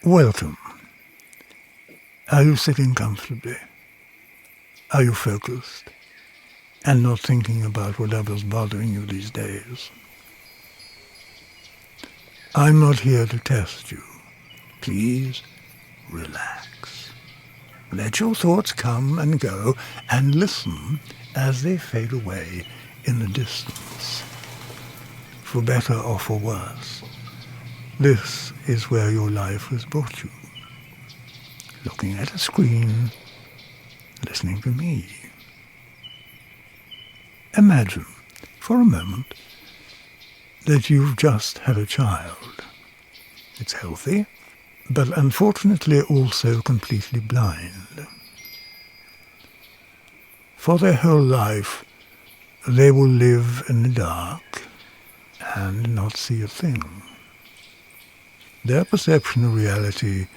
Welcome. Are you sitting comfortably? Are you focused and not thinking about whatever's bothering you these days? I'm not here to test you. Please relax. Let your thoughts come and go and listen as they fade away in the distance. For better or for worse, this is where your life has brought you. Looking at a screen, listening to me. Imagine, for a moment, that you've just had a child. It's healthy, but unfortunately also completely blind. For their whole life, they will live in the dark and not see a thing. Their perception of reality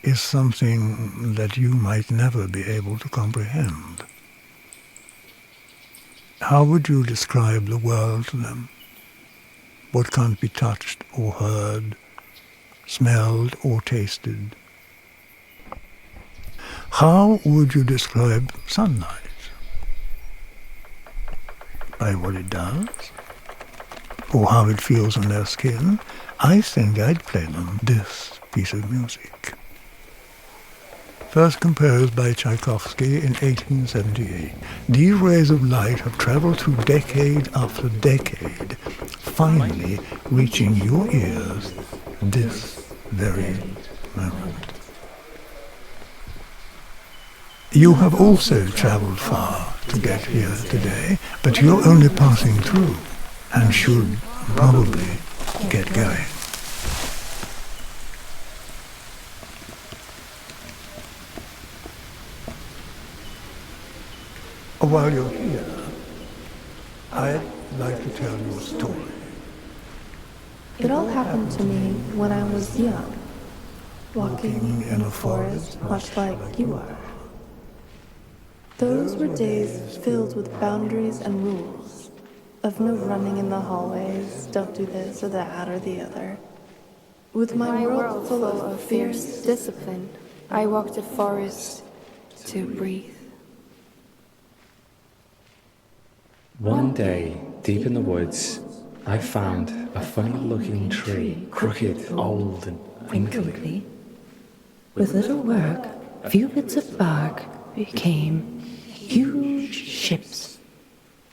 is something that you might never be able to comprehend. How would you describe the world to them? What can't be touched or heard, smelled or tasted? How would you describe sunlight? By what it does? Or how it feels on their skin? I think I'd play them this piece of music. First composed by Tchaikovsky in 1878, these rays of light have traveled through decade after decade, finally reaching your ears this very moment. You have also traveled far to get here today, but you're only passing through and should probably get going. While you're here, I'd like to tell you a story. It all happened to me when I was young, walking in a forest much like you are. Those were days filled with boundaries and rules, of no running in the hallways, don't do this or that or the other. With my world full of fierce discipline, I walked a forest to breathe. One day, deep in the woods, I found a funny-looking tree, crooked, old, and wrinkly. With little work, a few bits of bark became huge ships.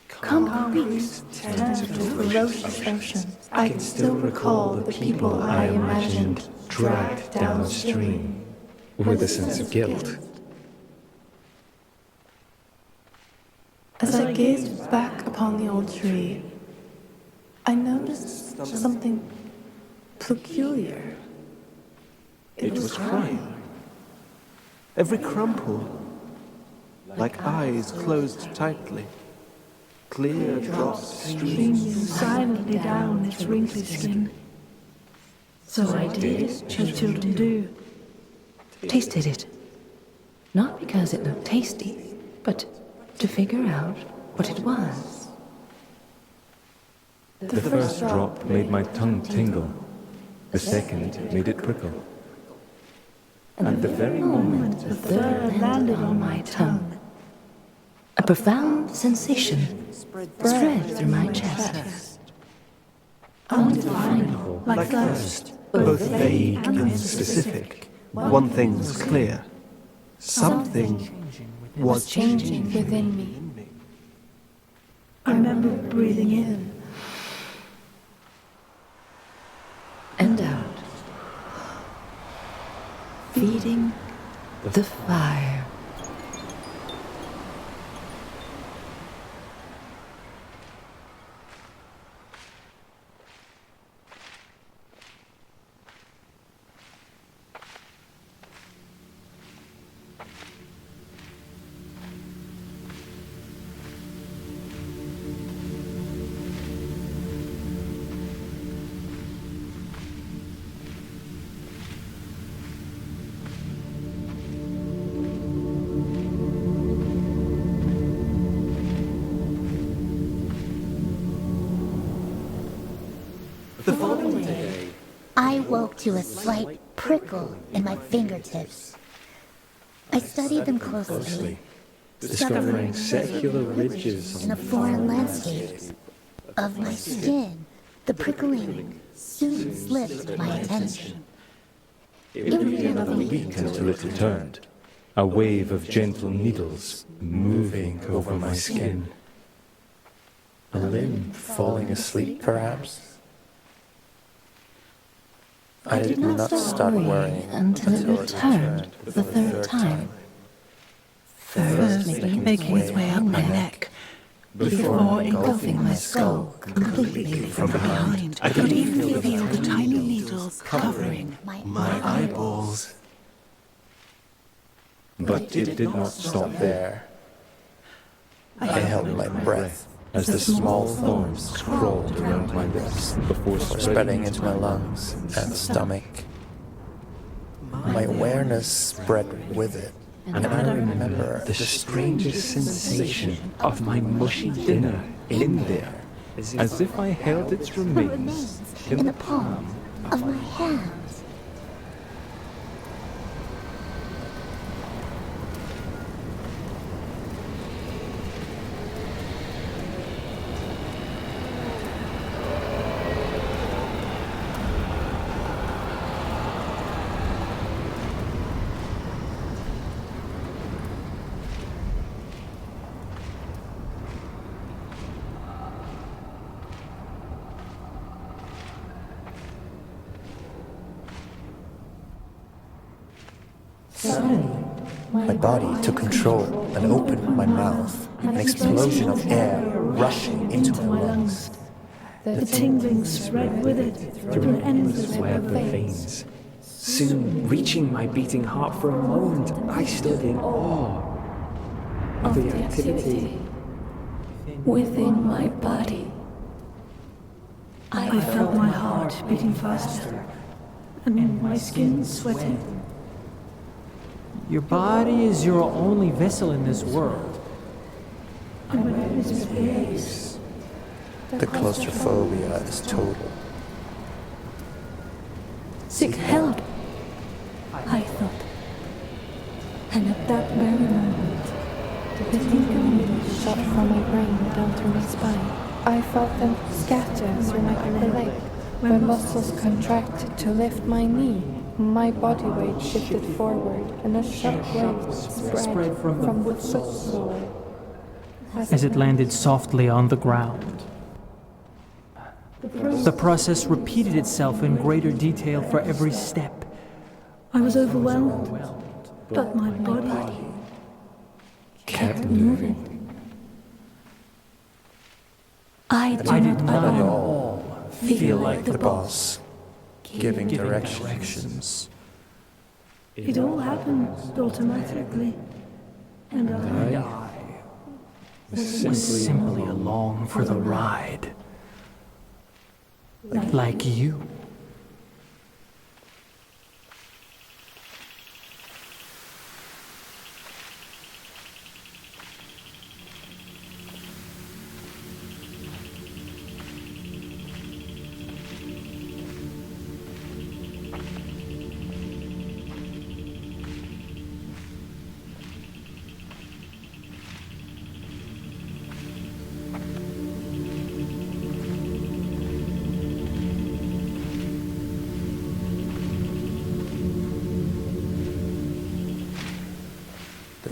Concrete Turned to ferocious oceans. I can still recall the people I imagined dragged downstream with a sense of guilt. As I gazed back upon the old tree, I noticed something peculiar. It was crying. Every crumple, like eyes closed tightly. Clear drops streaming silently down its wrinkly skin. So I did as children do. tasted it. Not because it looked tasty, but to figure out what it was. The first drop made my tongue tingle. The second made it prickle. And at the very moment The third landed on my tongue. A profound sensation spread through my chest. Undefinable, like thirst. both vague and specific. One thing's clear. Something was Changing within me. I remember breathing in. And out. Feeding the fire. I woke to a slight prickle in my fingertips. I studied them closely, discovering circular ridges in a foreign landscape of my skin. The prickling soon slipped my attention. It would be another week until it returned. A wave of gentle needles moving over my skin. A limb falling asleep, perhaps? I did not start worrying until it returned the third time. First making its way up my neck, before engulfing my skull completely from behind. I could even feel the tiny needles covering My eyeballs. But it did not stop there. I held my breath As the small thorns crawled around my lips before spreading into my lungs and stomach. My awareness spread with it, and I remember the strangest sensation of my mushy dinner in there, as if I held its remains In the palm of my hands. my body took control and opened my mouth, an explosion of air rushing into my lungs. The tingling spread with it through an endless web of veins. Soon, reaching my beating heart for a moment, I stood in awe of the activity Within my body, I felt my heart beating faster and my skin sweating. Your body is your only vessel in this world. And when it is space, The claustrophobia is total. seek help, I thought. And at that very moment, The tingling needles shot from my brain down through my spine. I felt them scatter through my upper leg. My muscles contracted to lift my knee. My body weight shifted forward, and a shock wave spread from the foot sole As it landed softly on the ground. The process repeated itself in greater detail for every step. I was overwhelmed, but my body kept moving. I I did did not not at all Feel like the boss, giving directions. It all happened automatically, and I was simply along for the ride. Like you.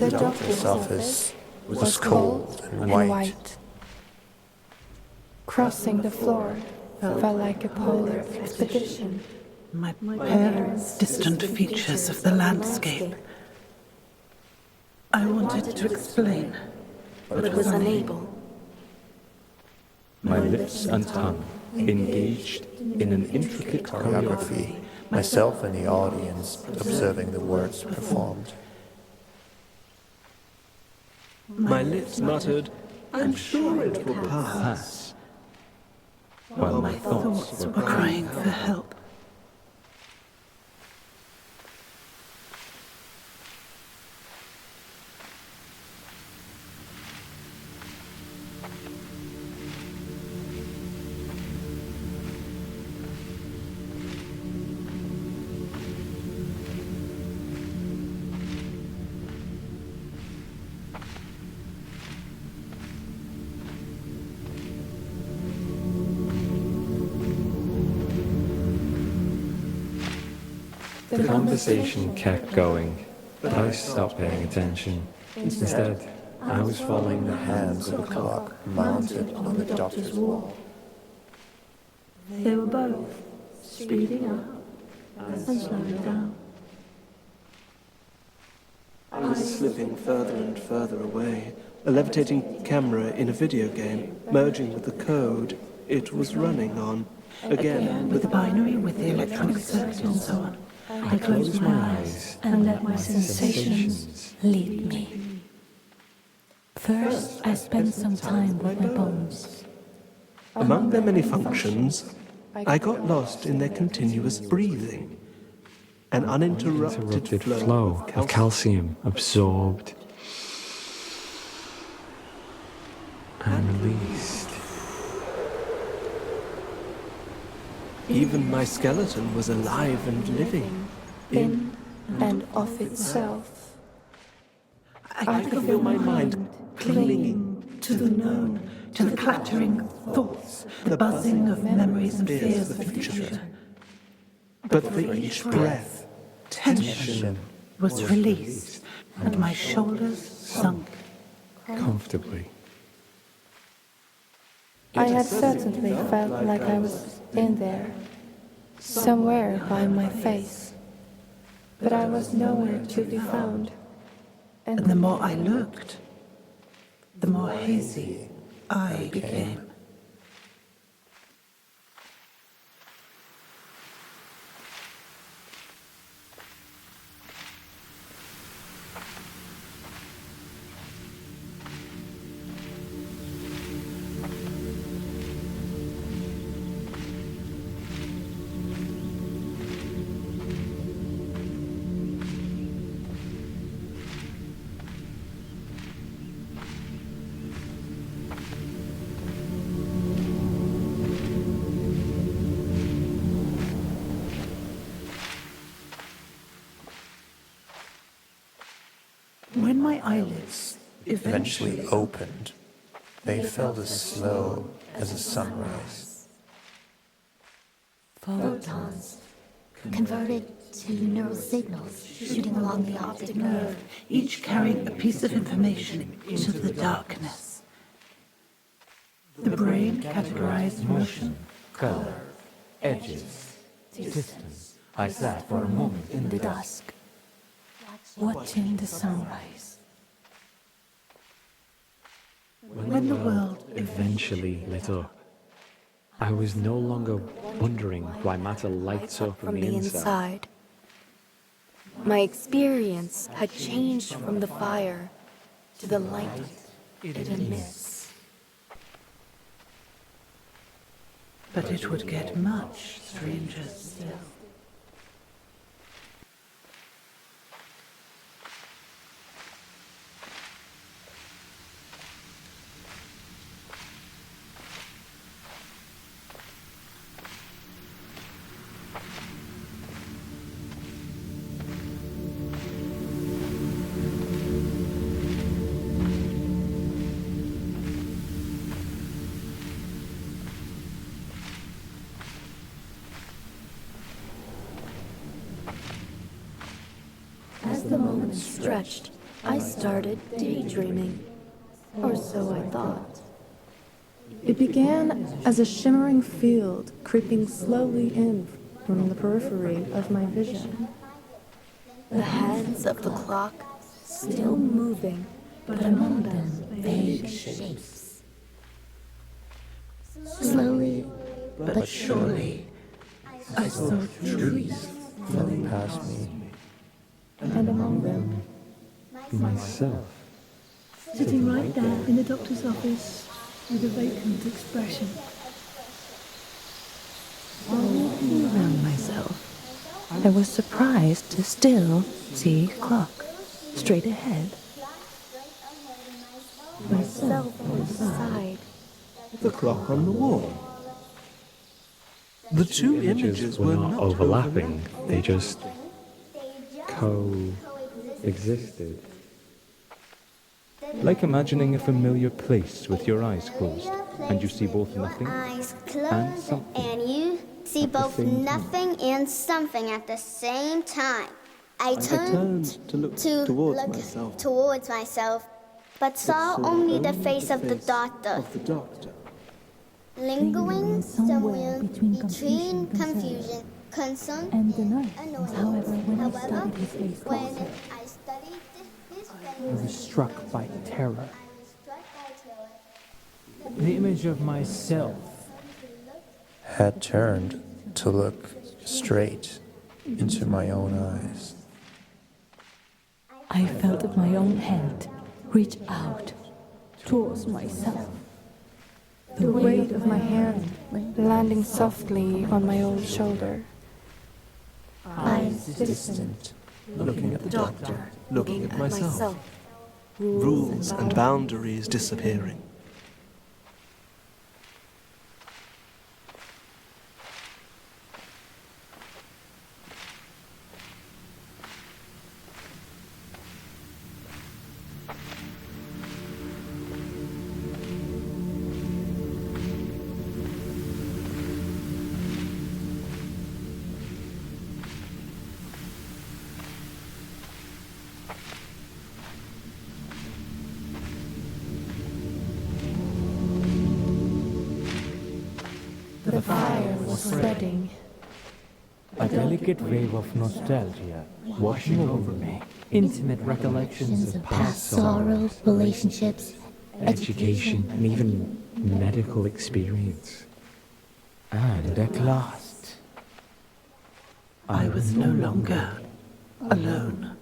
The doctor's office was cold and white. Crossing the floor felt like a polar expedition. My parents' distant features of the landscape. I wanted to explain, but was unable. My lips and tongue engaged in an intricate choreography. Myself and the audience observing the words performed. My lips muttered, I'm sure it will pass. While my thoughts Thoughts were were crying for help. The conversation kept going, but I stopped paying attention. Instead, I was following the hands of a clock mounted on the doctor's wall. They were both speeding up and slowing down. I was slipping further and further away, a levitating camera in a video game, merging with the code it was running on. Again, With the binary, with the electronic circuit and so on. I closed my eyes and let my sensations lead me. First, I spent some time with my bones. among their many functions, I got lost in their continuous breathing. An uninterrupted flow of calcium absorbed and released. Even my skeleton was alive and living. In and of itself. I could feel my mind clinging to the known, to the clattering thoughts, the buzzing of memories and fears of the future. But for each breath, Tension was released, and my shoulders sunk. Comfortably. I had certainly felt like I was in there, somewhere by my face, but I was nowhere to be found. And the more I looked, the more hazy I became. When my eyelids Eventually opened, they felt as slow as a sunrise. Photons converted to neural signals shooting along the optic nerve. each carrying a piece of information into the darkness. The brain categorized motion, Color, edges, distance. I sat for a moment In the dusk, watching the sunrise. when the world Eventually lit up. I was no longer wondering why matter lights up from the inside. My experience had changed from the fire to the light it emits. but it would get much stranger still. As the moments stretched, I started daydreaming. Or so I thought. It began as a shimmering field creeping slowly in from the periphery of my vision. The hands of the clock still moving, But among them, vague Shapes. Slowly, But surely, I saw trees flowing past me, And among them, Myself. Sitting right there in the doctor's office with a vacant expression. While looking around myself, I was surprised to still see a clock straight ahead. myself on the side. the clock on the wall. The two images were not overlapping, they just coexisted. Like imagining a familiar place with your eyes closed, and you see both nothing Eyes and closed, something. and you see both nothing and something at the same time. I turned to look towards myself, but saw only the face of the doctor, lingering somewhere between confusion, concern, And the nurse, annoyance. however, when I However, studied his face when closer, I studied his I was struck by terror. face, The image of myself had turned to look straight into my own eyes. I felt my own hand reach out towards myself. The weight of my hand landing softly on my old shoulder. Eyes distant, looking at the doctor, looking at myself. Rules and boundaries disappearing. The fire was spreading. A delicate wave of nostalgia washing over me. intimate recollections of past sorrows, relationships, Education and even medical experience. And at last, I was no longer alone.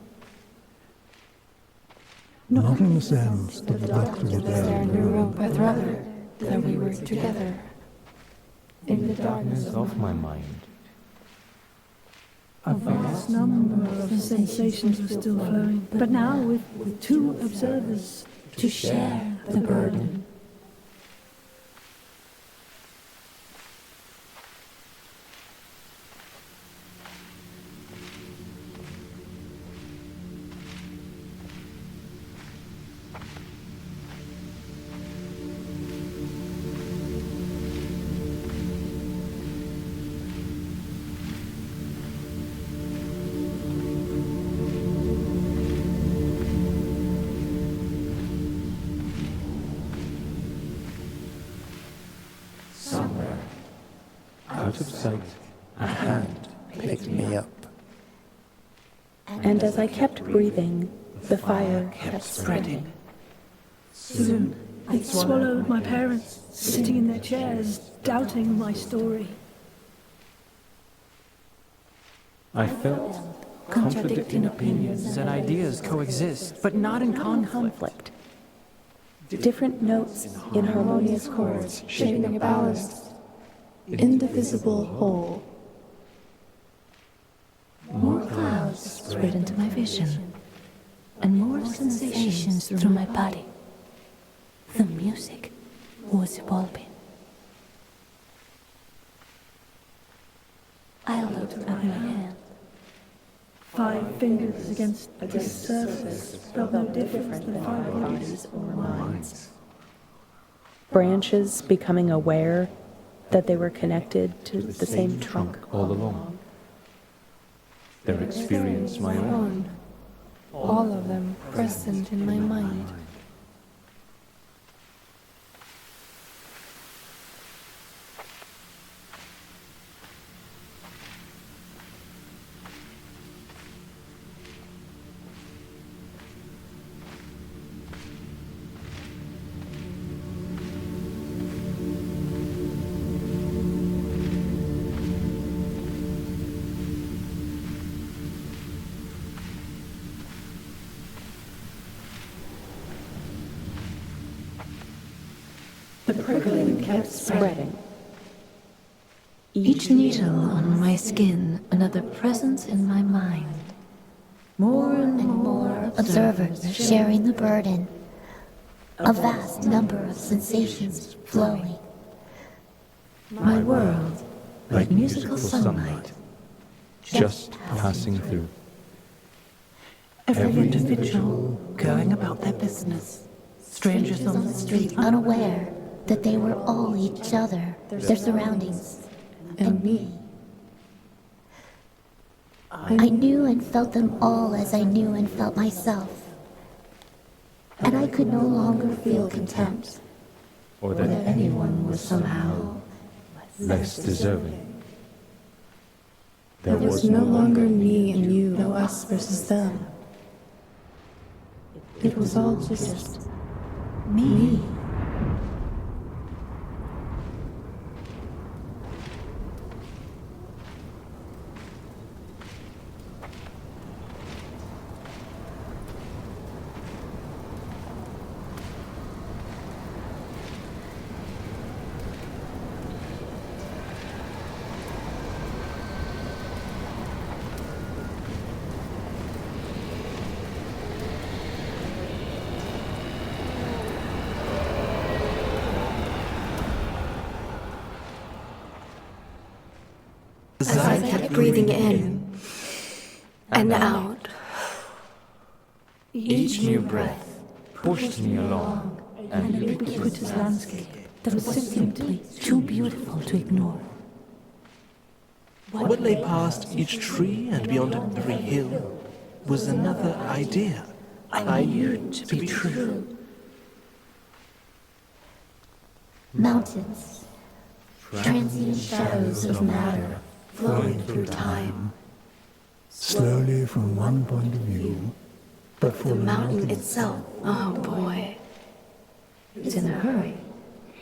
Not in the sense that the doctor was There there. knew my brother that we were together. in the darkness of my mind, A vast number of sensations were still flowing, but now with two observers to share the burden. out of sight, A hand picked me up. And as I kept breathing, the fire kept spreading. Soon, it swallowed my parents, sitting in their chairs, doubting my story. I felt Contradicting opinions and ideas coexist, but not in conflict. Different notes in harmonious chords, shaping a balanced, indivisible whole. More clouds spread into my vision, and more sensations through my body. The music was evolving. I looked at my hand. 5 fingers against this surface felt no different than 5 bodies or minds. branches becoming aware that they were connected to the same trunk. all along. Their experience my own. All of them present in my mind. The prickling kept spreading. Each needle on my skin, another presence in my mind. more and more observers sharing the burden. A vast number of sensations flowing. My world, like musical sunlight, just passing through. Every individual going about their business. Strangers on the street, Unaware that they were all each other, their surroundings, and me. I knew and felt them all as I knew and felt myself. And I could no longer feel contempt, or that anyone was somehow less deserving. There was no longer me and you, no us versus them. It was all just me. As I kept breathing in and out, Each new breath pushed me along, An ubiquitous landscape that was simply too beautiful to ignore. What lay past each tree and beyond every hill was another idea I knew to be true. Mountains, transient shadows of matter flowing through time. Slowly from one point of view, but for the mountain itself, oh boy, It's in a hurry,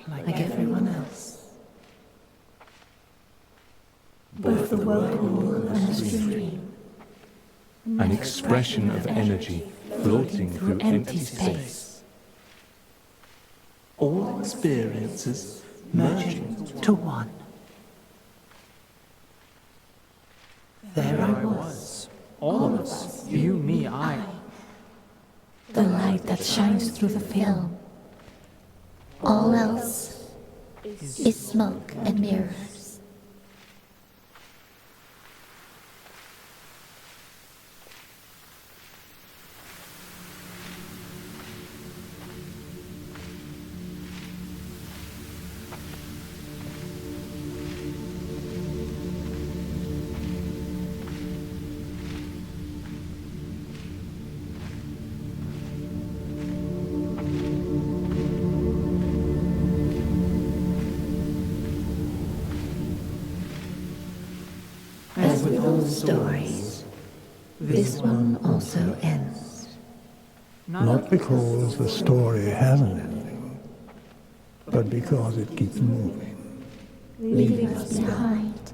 like everyone else. Both the whirlpool and the stream. an expression of energy floating through empty space. All experiences merging to one. There I was. All of us. You, me, I. The light that shines through the film. All else is smoke and mirrors. As with all stories, this one also ends. Not because the story has an ending, but because it keeps moving. Leaving us behind.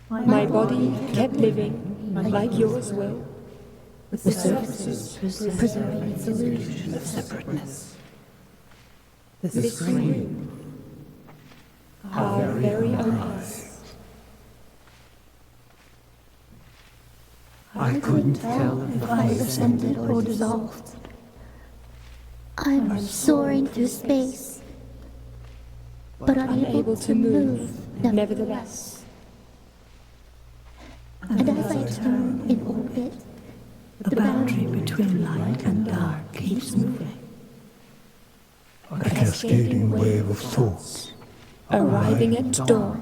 My body kept living, like yours will, with the surfaces preserving its illusion of separateness. The screen, our very own eyes. I couldn't tell if I ascended or dissolved. I'm soaring through space, but unable to move, nevertheless. And as I turn in orbit, The boundary between light and dark keeps moving. A cascading wave of thoughts. Arriving at dawn,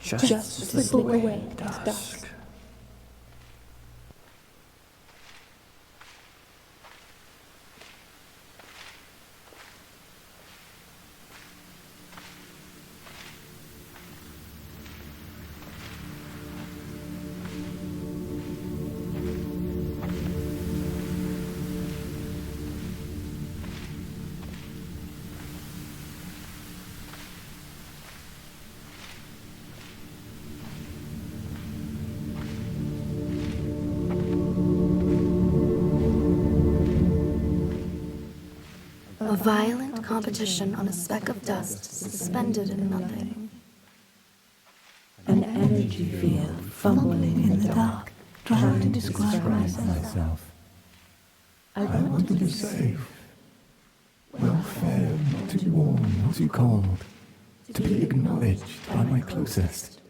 just to slip away at dusk. a violent competition on a speck of dust suspended in nothing. An energy field fumbling in the dark, trying to describe myself. I want to be safe, well-fed, not too warm, not too cold, to be acknowledged by my closest.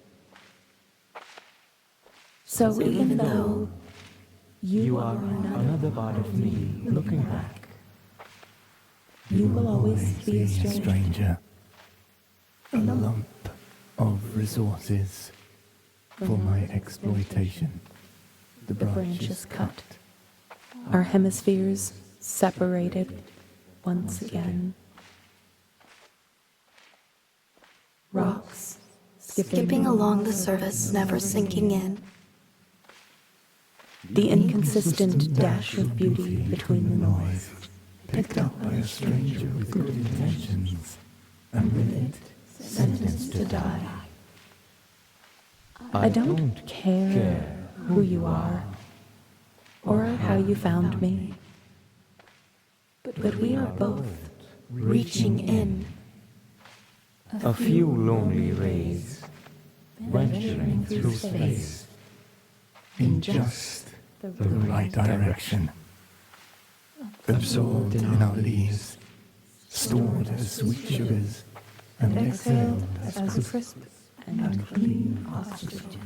So even though you are another part of me looking back, you will always be a stranger, a lump of resources, for my exploitation. The branches cut. Our hemispheres separated once again. Rocks skipping along the surface, never sinking in. The inconsistent dash of beauty between the noise. Picked up by a stranger with good intentions, and with it, sentenced to die. I don't care who you are, or how you found me, but we are both Reaching in. A few lonely rays, venturing through space, in just the right direction. Absorbed in our leaves, stored as sweet sugars, and exhaled as crisp and clean oxygen.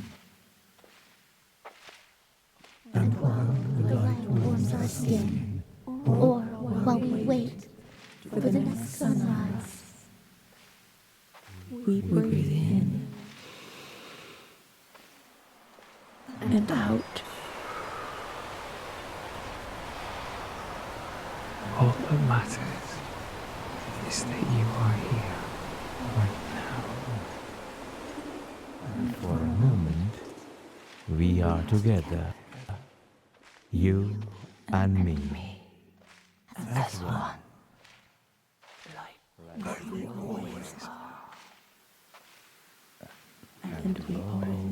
And while the light warms our skin, or while we wait for the next sunrise, we breathe in and out. All that matters is that you are here right now. And for a moment, we are together. You and me. as one. And we always